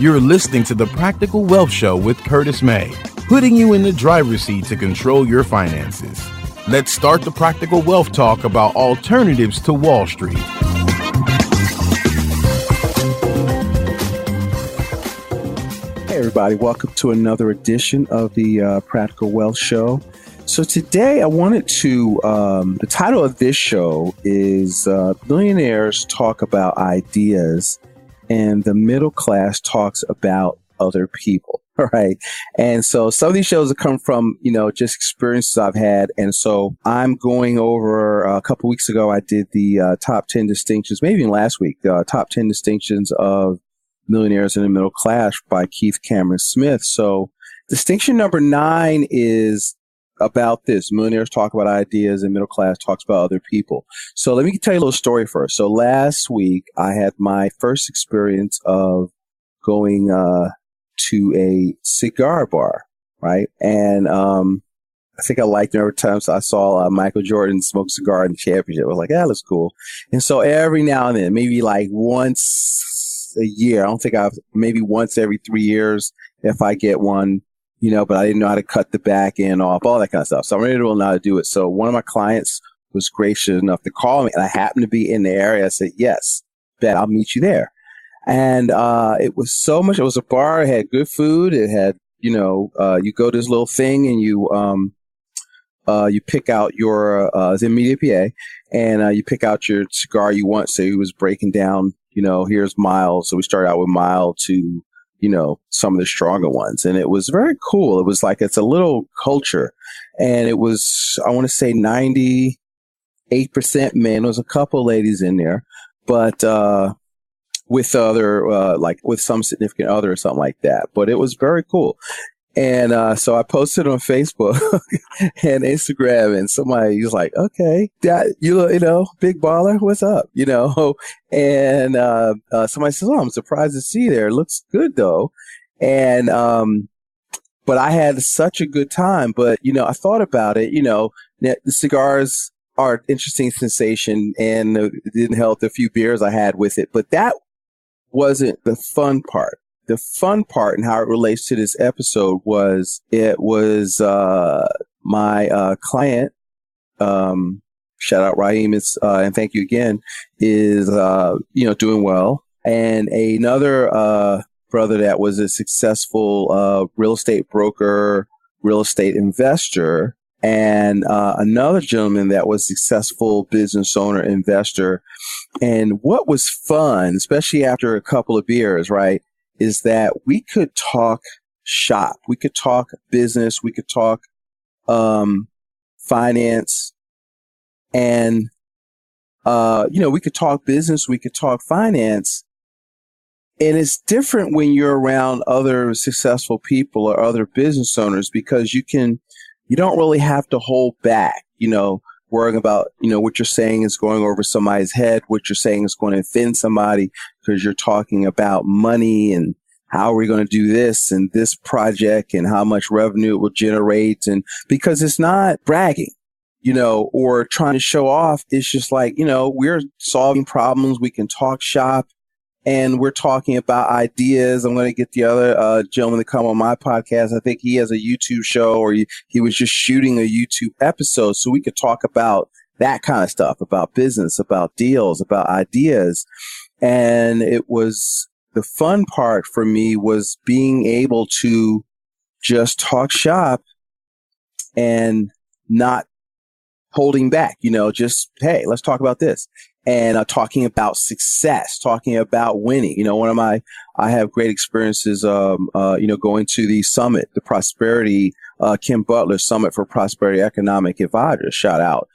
You're listening to the Practical Wealth Show with Curtis May, putting you in the driver's seat to control your finances. Let's start the Practical Wealth Talk about alternatives to Wall Street. Hey, everybody. Welcome to another edition of the Practical Wealth Show. So today I wanted to, the title of this show is Millionaires Talk About Ideas and the Middle Class Talks About Other People. All right. And so some of these shows have come from, just experiences I've had. And so I'm going over a couple weeks ago, I did the top 10 distinctions, maybe even last week, top 10 distinctions of Millionaires in the Middle Class by Keith Cameron Smith. So distinction number 9 is about this. Millionaires talk about ideas and middle class talks about other people. So let me tell you a little story first. So last week I had my first experience of going to a cigar bar, right? And I think I liked it every time I saw Michael Jordan smoke a cigar in the championship. I was like, that looks cool. And so every now and then, maybe like once a year, maybe once every 3 years, if I get one, but I didn't know how to cut the back end off, all that kind of stuff. So I'm ready to know how to do it. So one of my clients was gracious enough to call me, and I happened to be in the area. I said, yes, bet I'll meet you there. And it was so much. It was a bar. It had good food. It had, you go to this little thing and you pick out your, it's in Media PA, and you pick out your cigar you want. So he was breaking down, here's mild. So we started out with mild to, some of the stronger ones. And it was very cool. It was like, it's a little culture. And it was, I want to say 98% men. There was a couple ladies in there, but, with other, like with some significant other or something like that. But it was very cool. And so I posted on Facebook and Instagram, and somebody was like, okay, that, big baller, what's up? And somebody says, oh, I'm surprised to see you there. It looks good though. And but I had such a good time. But, I thought about it, the cigars are an interesting sensation, and it didn't help the few beers I had with it. But that wasn't the fun part. The fun part and how it relates to this episode was my client, shout out Raheem, and thank you again, is doing well, and another brother that was a successful real estate broker, real estate investor, and another gentleman that was successful business owner, investor. And what was fun, especially after a couple of beers, right, is that we could talk shop. We could talk business. We could talk finance. And, we could talk business. We could talk finance. And it's different when you're around other successful people or other business owners, because you don't really have to hold back, worrying about, what you're saying is going over somebody's head, what you're saying is going to offend somebody, because you're talking about money and how are we going to do this and this project and how much revenue it will generate. And because it's not bragging, or trying to show off. It's just like, we're solving problems. We can talk shop, and we're talking about ideas. I'm going to get the other gentleman to come on my podcast. I think he has a YouTube show, or he was just shooting a YouTube episode. So we could talk about that kind of stuff, about business, about deals, about ideas. And the fun part for me was being able to just talk shop and not holding back, just, hey, let's talk about this. And talking about success, talking about winning. I have great experiences, going to the summit, the Prosperity, Kim Butler Summit for Prosperity Economic Advisors, shout out,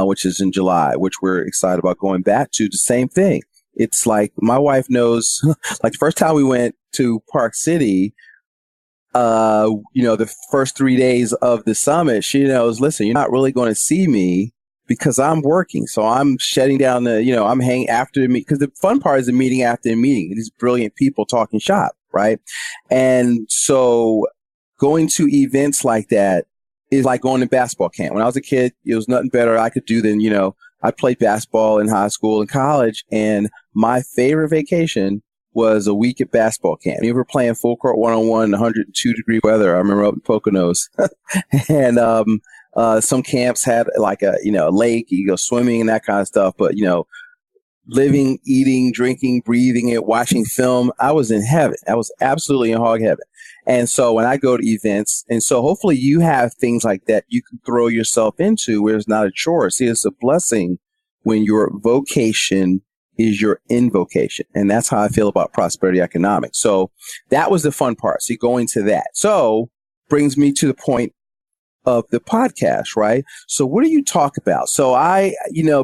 which is in July, which we're excited about going back to. The same thing. It's like my wife knows, like the first time we went to Park City, the first 3 days of the summit, she knows, listen, you're not really going to see me because I'm working. So I'm shutting down I'm hanging after the meeting, because the fun part is the meeting after the meeting. These brilliant people talking shop, right? And so going to events like that is like going to basketball camp. When I was a kid, it was nothing better I could do than, I played basketball in high school and college, and my favorite vacation was a week at basketball camp. We were playing full court 1-on-1 in 102-degree weather. I remember up in Poconos. And some camps had like a lake, you go swimming and that kind of stuff. But, living, eating, drinking, breathing it, watching film, I was in heaven. I was absolutely in hog heaven. And so when I go to events, and so hopefully you have things like that you can throw yourself into where it's not a chore. See, it's a blessing when your vocation is your invocation. And that's how I feel about prosperity economics. So that was the fun part. See, going to that. So brings me to the point of the podcast, right? So what do you talk about? So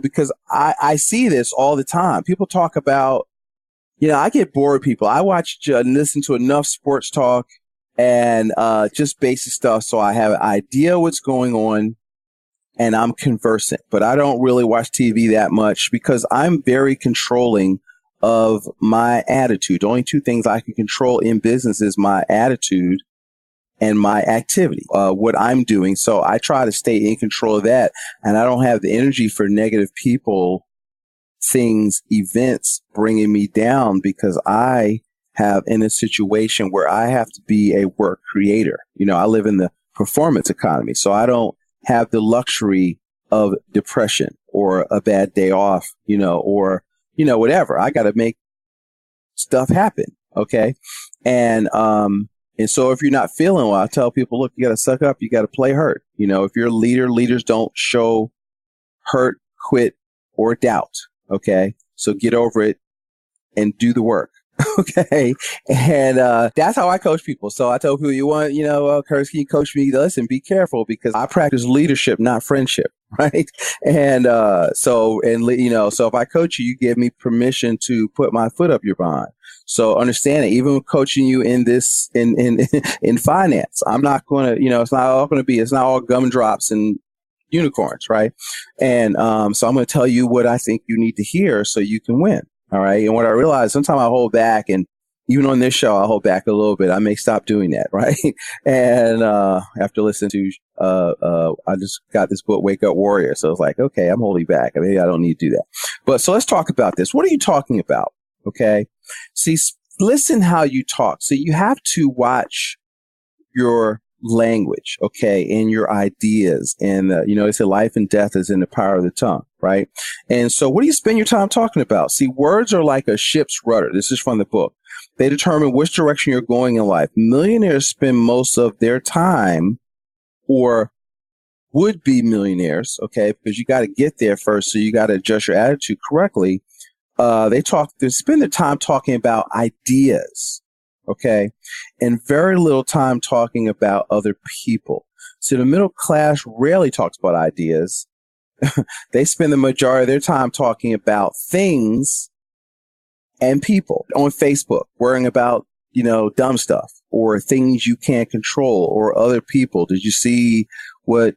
because I see this all the time. People talk about, I get bored with people. I watch and listen to enough sports talk and just basic stuff. So I have an idea what's going on and I'm conversant, but I don't really watch TV that much because I'm very controlling of my attitude. The only two things I can control in business is my attitude and my activity, what I'm doing. So I try to stay in control of that. And I don't have the energy for negative people, things, events bringing me down because I have in a situation where I have to be a work creator. I live in the performance economy. So I don't have the luxury of depression or a bad day off, or, whatever. I got to make stuff happen. Okay. And so if you're not feeling well, I tell people, look, you got to suck up. You got to play hurt. If you're a leader, leaders don't show hurt, quit, or doubt. Okay. So get over it and do the work. Okay. And that's how I coach people. So I tell people, you want, Curtis, can you coach me? Listen, be careful because I practice leadership, not friendship. Right. And so if I coach you, you give me permission to put my foot up your behind. So understand it, even coaching you in this, in finance, I'm not going to, it's not all gumdrops and unicorns. Right. And so I'm going to tell you what I think you need to hear so you can win. All right. And what I realize, sometimes I hold back, and even on this show, I hold back a little bit. I may stop doing that. Right. And after listening to, I just got this book, Wake Up Warrior. So it's like, okay, I'm holding back. Maybe I don't need to do that. But so let's talk about this. What are you talking about? Okay. See, listen how you talk. So you have to watch your language, okay, and your ideas. And, they say life and death is in the power of the tongue, right? And so what do you spend your time talking about? See, words are like a ship's rudder. This is from the book. They determine which direction you're going in life. Millionaires spend most of their time, or would be millionaires, okay, because you got to get there first. So you got to adjust your attitude correctly. They spend their time talking about ideas, okay, and very little time talking about other people. So the middle class rarely talks about ideas. They spend the majority of their time talking about things and people on Facebook, worrying about, dumb stuff or things you can't control or other people. Did you see what,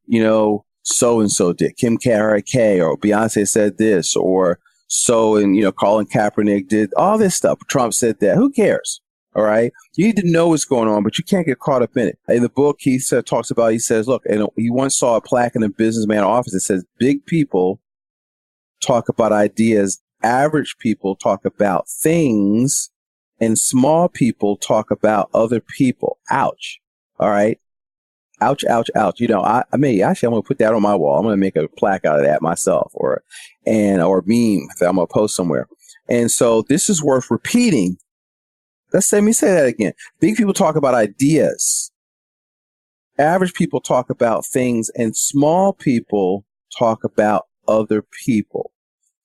so-and-so did? Kim K, or Beyonce said this, or Colin Kaepernick did all this stuff. Trump said that. Who cares? All right. You need to know what's going on, but you can't get caught up in it. In the book, he says, look, and he once saw a plaque in a businessman office that says, big people talk about ideas. Average people talk about things, and small people talk about other people. Ouch. All right. Ouch, ouch, ouch. I'm going to put that on my wall. I'm going to make a plaque out of that myself, or meme that I'm going to post somewhere. And so this is worth repeating. Let me say that again. Big people talk about ideas. Average people talk about things, and small people talk about other people.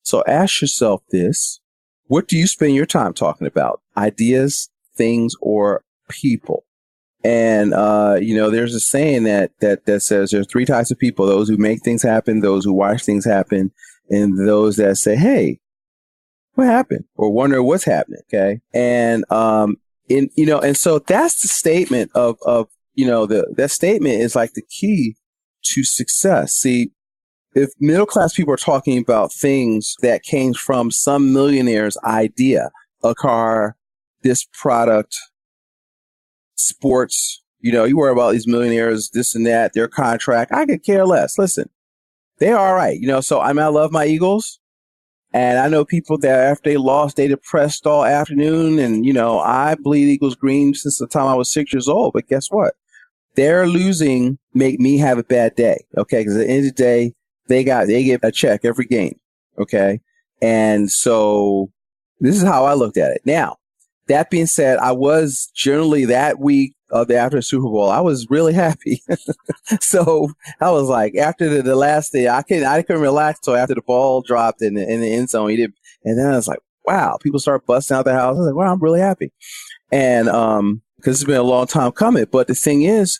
So ask yourself this. What do you spend your time talking about? Ideas, things, or people? And, there's a saying that says there's three types of people: those who make things happen, those who watch things happen, and those that say, hey, what happened? Or wonder what's happening. Okay. And, and so that's the statement of that statement is like the key to success. See, if middle class people are talking about things that came from some millionaire's idea, a car, this product, sports, you worry about these millionaires, this and that, their contract. I could care less. Listen, they're all right. So I love my Eagles. And I know people that after they lost, they depressed all afternoon. And, I bleed equals green since the time I was 6 years old. But guess what? Their losing make me have a bad day. Okay. Because at the end of the day, they get a check every game. Okay. And so this is how I looked at it. Now, that being said, I was generally that week after the Super Bowl, I was really happy. So I was like, after the last day, I couldn't relax until after the ball dropped in the end zone. And then I was like, wow, people started busting out the house. I was like, wow, I'm really happy. And because it's been a long time coming. But the thing is,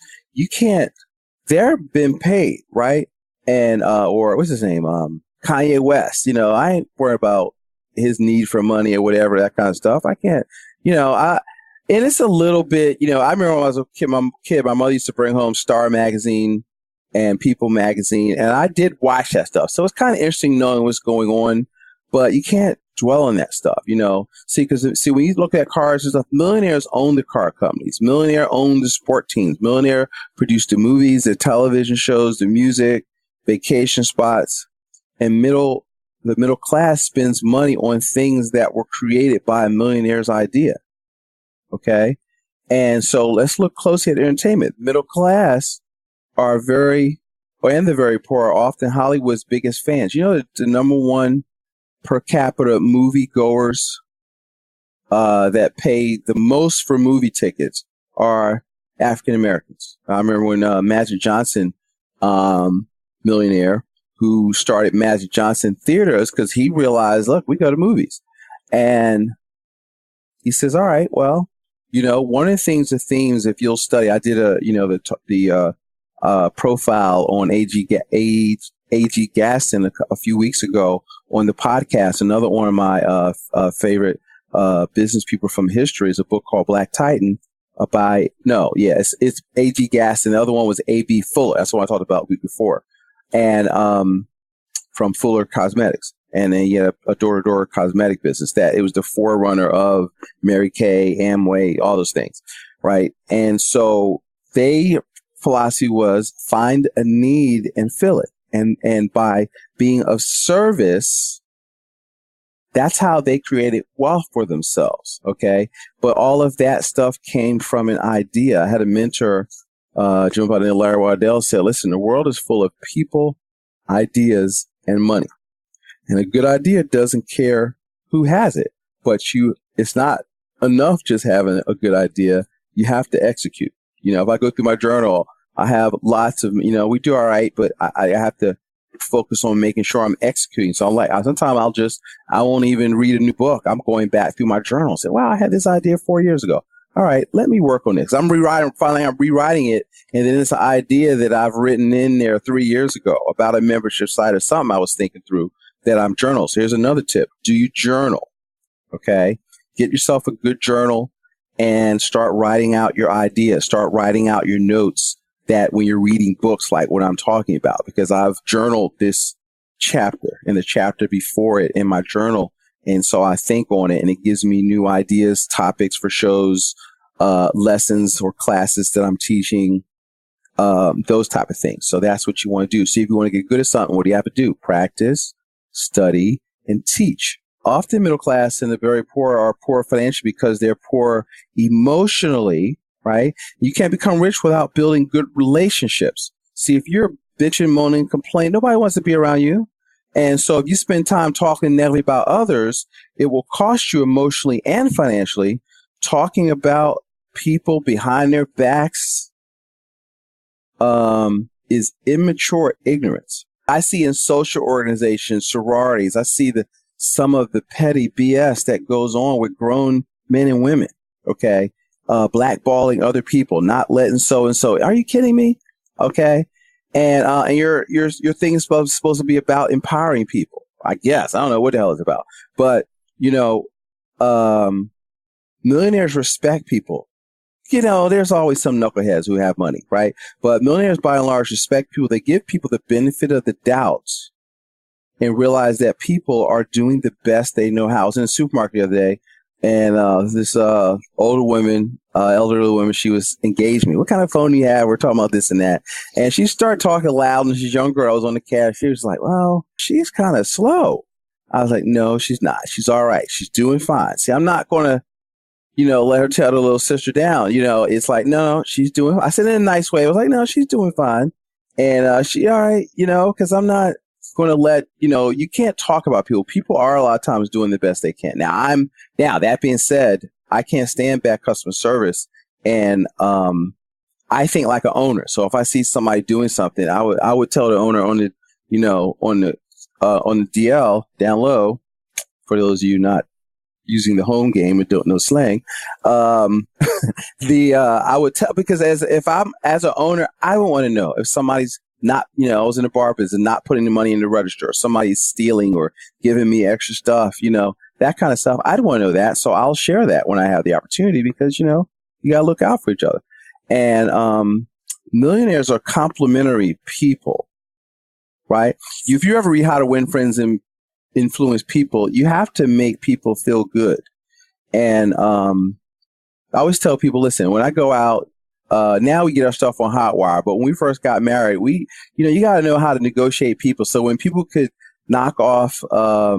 they're been paid, right? And or what's his name? Kanye West. I ain't worried about his need for money or whatever, that kind of stuff. I can't, and it's a little bit, I remember when I was a kid, my mother used to bring home Star Magazine and People Magazine, and I did watch that stuff. So it's kind of interesting knowing what's going on, but you can't dwell on that stuff, See, when you look at cars and stuff, millionaires own the car companies. Millionaire own the sport teams. Millionaire produce the movies, the television shows, the music, vacation spots, and the middle class spends money on things that were created by a millionaire's idea. Okay. And so let's look closely at entertainment. Middle class and the very poor are often Hollywood's biggest fans. The number one per capita movie goers that pay the most for movie tickets are African Americans. I remember when Magic Johnson, millionaire, who started Magic Johnson Theaters, because he realized, look, we go to movies. And he says, all right, well, one of the themes, if you'll study, I did the profile on A.G. Gaston a few weeks ago on the podcast. Another one of my favorite business people from history is a book called Black Titan it's A.G. Gaston. The other one was A.B. Fuller. That's what I talked about a week before. And from Fuller Cosmetics. And then you had a door-to-door cosmetic business that it was the forerunner of Mary Kay, Amway, all those things, right? And so their philosophy was find a need and fill it. And by being of service, that's how they created wealth for themselves, okay? But all of that stuff came from an idea. I had a mentor, Jim by the name of Larry Waddell, said, listen, the world is full of people, ideas, and money. And a good idea doesn't care who has it, but it's not enough just having a good idea. You have to execute. If I go through my journal, I have lots of, we do all right, but I have to focus on making sure I'm executing. So I'm like, sometimes I won't even read a new book. I'm going back through my journal and say, wow, I had this idea 4 years ago. All right, let me work on this. I'm rewriting it. And then it's an idea that I've written in there 3 years ago about a membership site or something I was thinking through that I'm journal. So here's another tip. Do you journal? Okay. Get yourself a good journal and start writing out your ideas. Start writing out your notes that when you're reading books like what I'm talking about, because I've journaled this chapter and the chapter before it in my journal. And so I think on it and it gives me new ideas, topics for shows, lessons or classes that I'm teaching, those type of things. So that's what you want to do. See, if you want to get good at something, what do you have to do? Practice, study, and teach. Often middle class and the very poor are poor financially because they're poor emotionally, right? You can't become rich without building good relationships. See, if you're bitching, moaning, complaining, nobody wants to be around you. And so if you spend time talking negatively about others, it will cost you emotionally and financially. Talking about people behind their backs is immature ignorance. I see in social organizations, sororities, I see some of the petty BS that goes on with grown men and women, okay? Blackballing other people, not letting so-and-so. Are you kidding me? Okay. And your thing is supposed to be about empowering people. I guess. I don't know what the hell it's about. But, millionaires respect people. There's always some knuckleheads who have money, right? But millionaires, by and large, respect people. They give people the benefit of the doubts and realize that people are doing the best they know how. I was in a supermarket the other day, and this elderly woman, she was engaging me. What kind of phone do you have? We're talking about this and that. And she started talking loud, and she's a young girl. I was on the cash. She was like, well, she's kind of slow. I was like, no, she's not. She's all right. She's doing fine. See, I'm not going to, let her tell her little sister down. It's like, no, she's doing, I said in a nice way. I was like, no, she's doing fine. And she, all right, because I'm not going to let, you can't talk about people. People are a lot of times doing the best they can. Now that being said, I can't stand bad customer service. And, I think like an owner. So if I see somebody doing something, I would tell the owner on the, on the DL down low, for those of you not using the home game and don't know slang, I would tell, because if I'm as an owner, I would want to know if somebody's not, I was in the bar business and not putting the money in the register, or somebody's stealing or giving me extra stuff, that kind of stuff. I'd want to know that. So I'll share that when I have the opportunity, because, you got to look out for each other. And millionaires are complimentary people, right? If you ever read How to Win Friends and Influence People, you have to make people feel good. And I always tell people, listen, when I go out, now we get our stuff on Hotwire, but when we first got married, you got to know how to negotiate people. So when people could knock off, I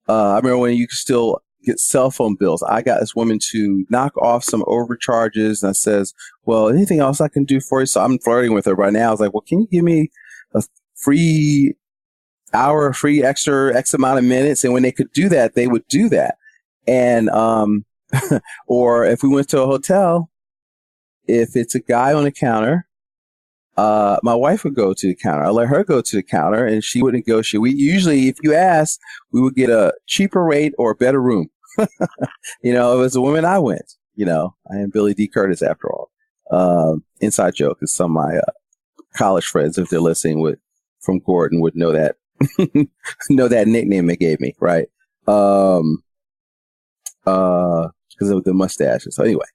remember when you could still get cell phone bills. I got this woman to knock off some overcharges, and I says, well, anything else I can do for you? So I'm flirting with her right now. I was like, well, can you give me a free hour, free extra X amount of minutes? And when they could do that, they would do that. And, or if we went to a hotel, if it's a guy on the counter, my wife would go to the counter. I let her go to the counter, and she would negotiate. We usually, if you ask, we would get a cheaper rate or a better room. If it was a woman, I went. I am Billy D. Curtis after all. Inside joke is some of my college friends, if they're listening, from Gordon, would know that know that nickname they gave me, right? Because of the mustaches. So anyway,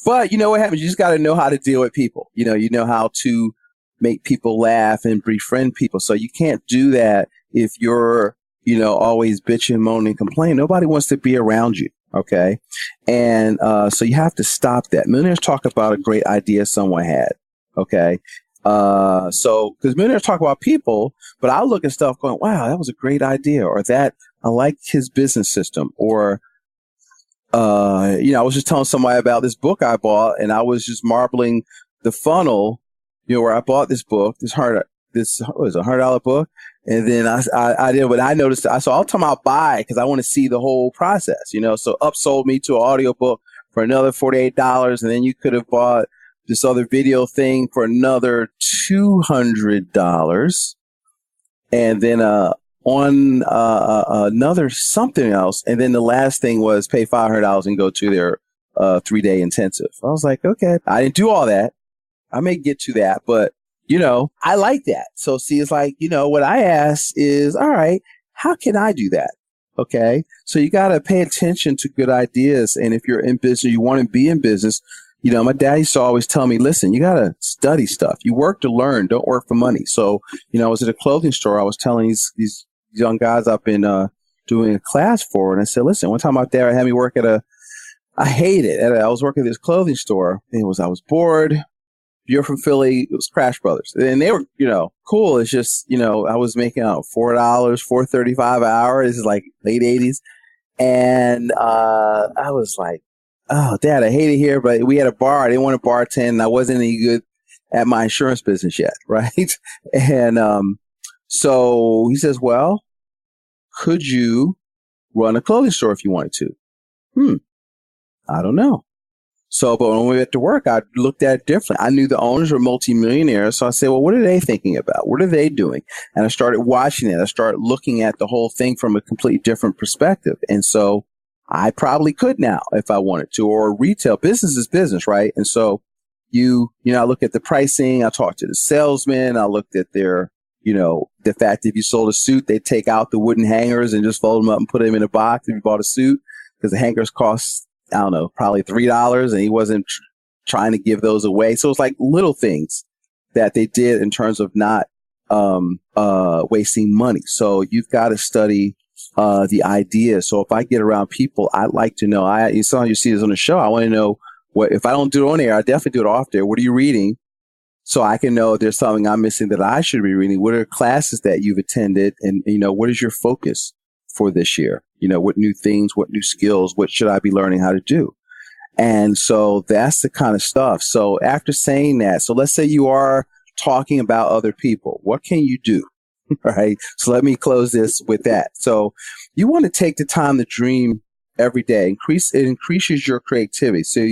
but you know what happens? You just got to know how to deal with people. You know how to make people laugh and befriend people. So you can't do that if you're, always bitching, moaning, complaining. Nobody wants to be around you. Okay. And, so you have to stop that. Millionaires talk about a great idea someone had. Okay. So, because millionaires talk about people, but I'll look at stuff going, wow, that was a great idea, or that I like his business system, or, I was just telling somebody about this book I bought, and I was just marbling the funnel, where I bought this book, this was $100 book. And then I did what I noticed. So I'll tell them I'll buy, because I want to see the whole process, so upsold me to an audiobook for another $48. And then you could have bought this other video thing for another $200. And then, on another something else. And then the last thing was pay $500 and go to their 3-day intensive. I was like, okay, I didn't do all that. I may get to that, but I like that. So see, it's like, what I ask is, all right, how can I do that? Okay. So you got to pay attention to good ideas. And if you're in business, you want to be in business. My dad used to always tell me, listen, you got to study stuff. You work to learn, don't work for money. So, I was at a clothing store. I was telling these young guys I've been doing a class for, and I said, listen, one time out there, I had me work I hate it. I was working at this clothing store, and I was bored. You're from Philly, it was Crash Brothers. And they were, cool. It's just, I was making $4, $4.35 an hour. This is like late 80s. And I was like, oh, Dad, I hate it here, but we had a bar. I didn't want to bartend, and I wasn't any good at my insurance business yet, right? And so he says, well, could you run a clothing store if you wanted to? I don't know. So, but when we went to work, I looked at it differently. I knew the owners were multimillionaires. So I said, well, what are they thinking about? What are they doing? And I started watching it. I started looking at the whole thing from a completely different perspective. And so I probably could now if I wanted to, or retail. Business is business, right? And so I look at the pricing. I talked to the salesman. I looked at their, the fact that if you sold a suit, they take out the wooden hangers and just fold them up and put them in a box if you bought a suit, because the hangers cost, I don't know, probably $3, and he wasn't trying to give those away. So it's like little things that they did in terms of not wasting money. So you've got to study the idea. So if I get around people, I'd like to know. Sometimes you see this on the show. I want to know what, if I don't do it on air, I definitely do it off there. What are you reading? so I can know if there's something I'm missing that I should be reading. What are classes that you've attended? And, what is your focus for this year? What new things, what new skills, what should I be learning how to do? And so that's the kind of stuff. So after saying that, so let's say you are talking about other people, what can you do? Right. So let me close this with that. So you want to take the time to dream every day. It increases your creativity. So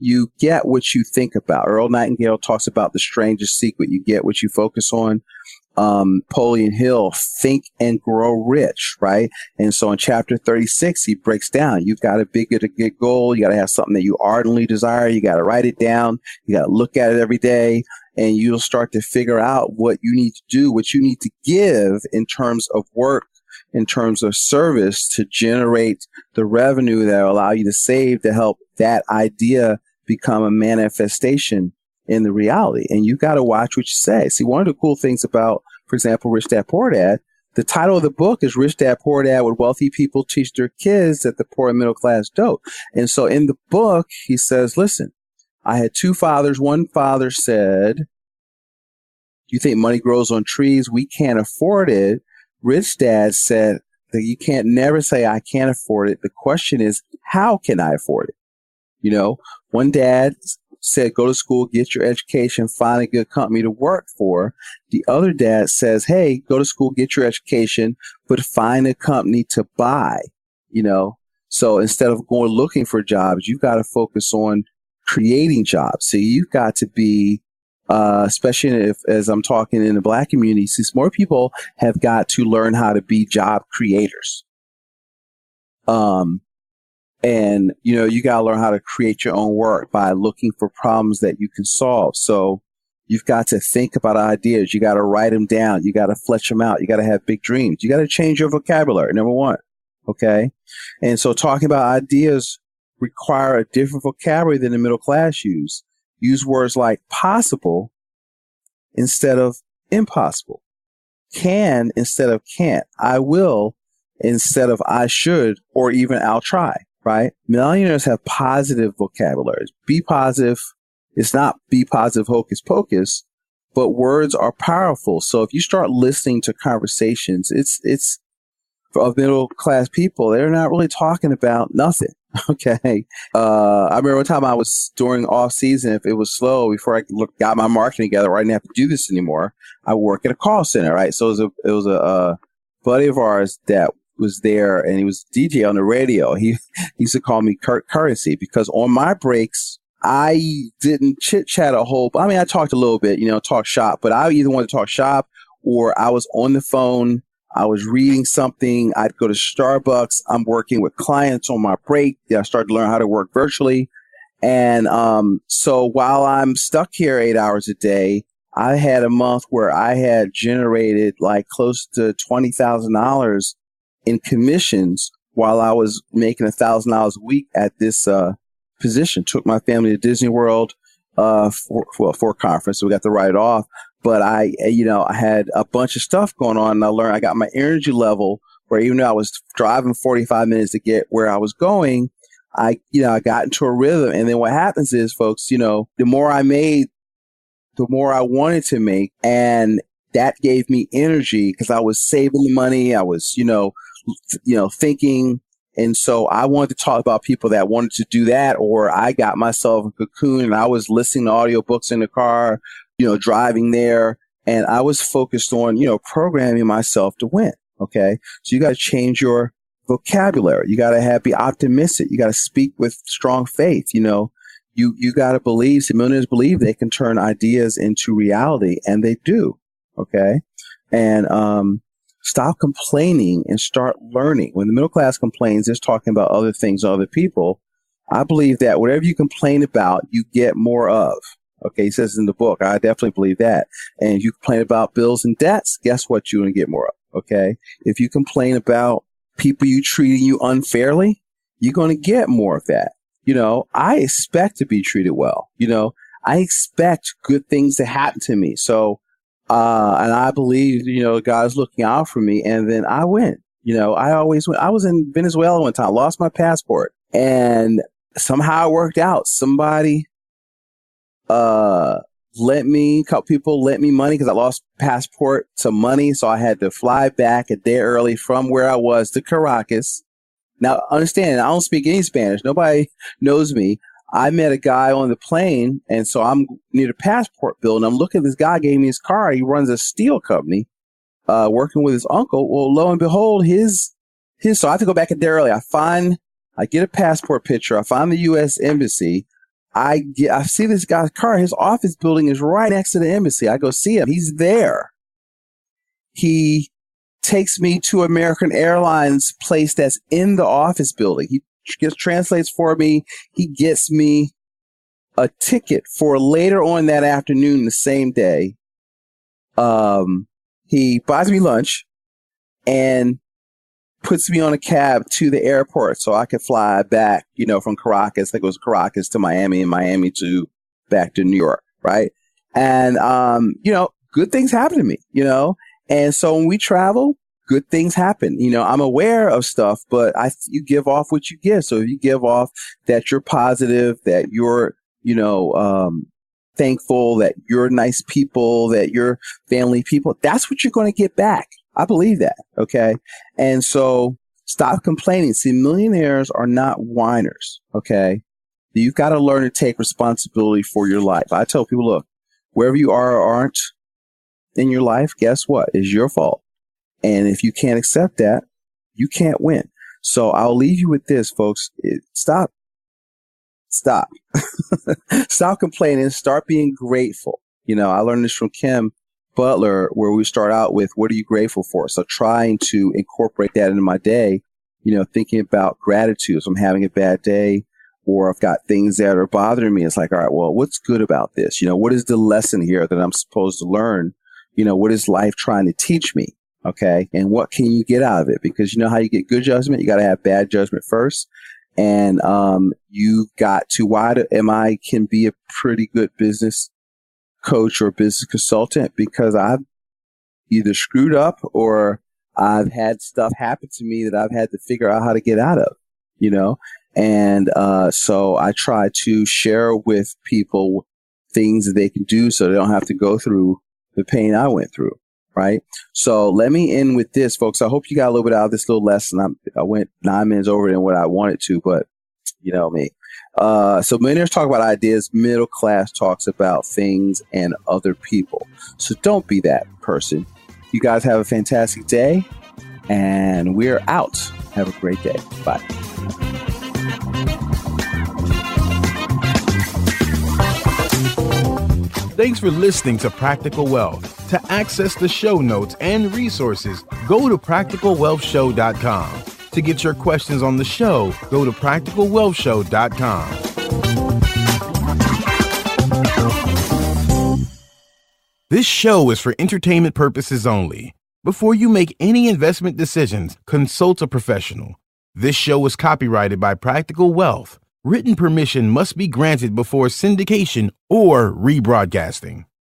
you get what you think about. Earl Nightingale talks about the strangest secret. You get what you focus on. Napoleon Hill, think and grow rich, right? And so in chapter 36, he breaks down, you've got a bigger to get goal. You got to have something that you ardently desire. You got to write it down. You got to look at it every day, and you'll start to figure out what you need to do, what you need to give in terms of work, in terms of service to generate the revenue that will allow you to save to help that idea become a manifestation in the reality. And you got to watch what you say. See, one of the cool things about, for example, Rich Dad Poor Dad, the title of the book is Rich Dad Poor Dad, What Wealthy People Teach Their Kids That the Poor and Middle Class Don't. And so in the book, he says, listen, I had two fathers. One father said, you think money grows on trees? We can't afford it. Rich Dad said that you can't never say I can't afford it. The question is, how can I afford it? One dad said, go to school, get your education, find a good company to work for. The other dad says, hey, go to school, get your education, but find a company to buy, So instead of going looking for jobs, you've got to focus on creating jobs. So you've got to be, especially as I'm talking in the Black community, since more people have got to learn how to be job creators. And, you got to learn how to create your own work by looking for problems that you can solve. So you've got to think about ideas. You got to write them down. You got to flesh them out. You got to have big dreams. You got to change your vocabulary. Number one. Okay. And so talking about ideas require a different vocabulary than the middle class use. Use words like possible instead of impossible. Can instead of can't. I will instead of I should, or even I'll try. Right? Millionaires have positive vocabularies. Be positive. It's not be positive hocus pocus, but words are powerful. So if you start listening to conversations, it's of middle class people, they're not really talking about nothing. Okay. I remember one time I was during off season, if it was slow, before I got my marketing together, I didn't have to do this anymore. I work at a call center, right? So it was a buddy of ours that was there, and he was DJ on the radio. He used to call me Kurt Currency, because on my breaks, I didn't chit chat a whole. I mean, I talked a little bit, talk shop, but I either wanted to talk shop or I was on the phone. I was reading something. I'd go to Starbucks. I'm working with clients on my break. I started to learn how to work virtually. And so while I'm stuck here 8 hours a day, I had a month where I had generated like close to $20,000 in commissions while I was making $1,000 a week at this position. Took my family to Disney World for a conference, so we got to write it off. But I had a bunch of stuff going on, and I got my energy level where even though I was driving 45 minutes to get where I was going, I got into a rhythm. And then what happens is, folks, the more I made, the more I wanted to make, and that gave me energy because I was saving the money. I was, thinking. And so I wanted to talk about people that wanted to do that, or I got myself a cocoon and I was listening to audiobooks in the car, driving there. And I was focused on, programming myself to win. Okay. So you got to change your vocabulary. You got to be optimistic. You got to speak with strong faith. You got to believe, millionaires believe they can turn ideas into reality, and they do. Okay. And, stop complaining and start learning. When the middle class complains, it's talking about other things, other people. I believe that whatever you complain about, you get more of. Okay, he says in the book. I definitely believe that. And if you complain about bills and debts, guess what you're going to get more of? Okay. If you complain about people treating you unfairly, you're going to get more of that. I expect to be treated well. I expect good things to happen to me. So, and I believe, God's looking out for me, and then I win. I always win. I was in Venezuela one time, lost my passport, and somehow it worked out. Somebody, a couple people lent me money because I lost passport to money. So I had to fly back a day early from where I was to Caracas. Now, understand, I don't speak any Spanish. Nobody knows me. I met a guy on the plane, and so I'm near the passport building. I'm looking at this guy, gave me his card. He runs a steel company, working with his uncle. Well, lo and behold, so I have to go back a day early. I get a passport picture. I find the U.S. Embassy. I see this guy's car. His office building is right next to the embassy. I go see him. He's there. He takes me to American Airlines place that's in the office building. He translates for me. He gets me a ticket for later on that afternoon, the same day. He buys me lunch and puts me on a cab to the airport so I could fly back, from Caracas. I think it was Caracas to Miami and Miami to back to New York. Right. And, good things happen to me, and so when we travel, good things happen. I'm aware of stuff, but you give off what you give. So if you give off that you're positive, that you're, thankful, that you're nice people, that you're family people, that's what you're going to get back. I believe that. Okay. And so stop complaining. See, millionaires are not whiners. Okay. You've got to learn to take responsibility for your life. I tell people, look, wherever you are or aren't in your life, guess what? It's your fault. And if you can't accept that, you can't win. So I'll leave you with this, folks. Stop. Stop complaining. Start being grateful. I learned this from Kim Butler, where we start out with, what are you grateful for? So trying to incorporate that into my day, thinking about gratitude. So I'm having a bad day, or I've got things that are bothering me. It's like, all right, well, what's good about this? What is the lesson here that I'm supposed to learn? What is life trying to teach me? Okay. And what can you get out of it? Because how you get good judgment, you got to have bad judgment first. And, you've got to, can be a pretty good business coach or business consultant because I've either screwed up or I've had stuff happen to me that I've had to figure out how to get out of, and so I try to share with people things that they can do so they don't have to go through the pain I went through. Right. So let me end with this, folks. I hope you got a little bit out of this little lesson. I went 9 minutes over than what I wanted to, but me. So millionaires talk about ideas. Middle class talks about things and other people. So don't be that person. You guys have a fantastic day, and we're out. Have a great day. Bye. Thanks for listening to Practical Wealth. To access the show notes and resources, go to practicalwealthshow.com. To get your questions on the show, go to practicalwealthshow.com. This show is for entertainment purposes only. Before you make any investment decisions, consult a professional. This show is copyrighted by Practical Wealth. Written permission must be granted before syndication or rebroadcasting.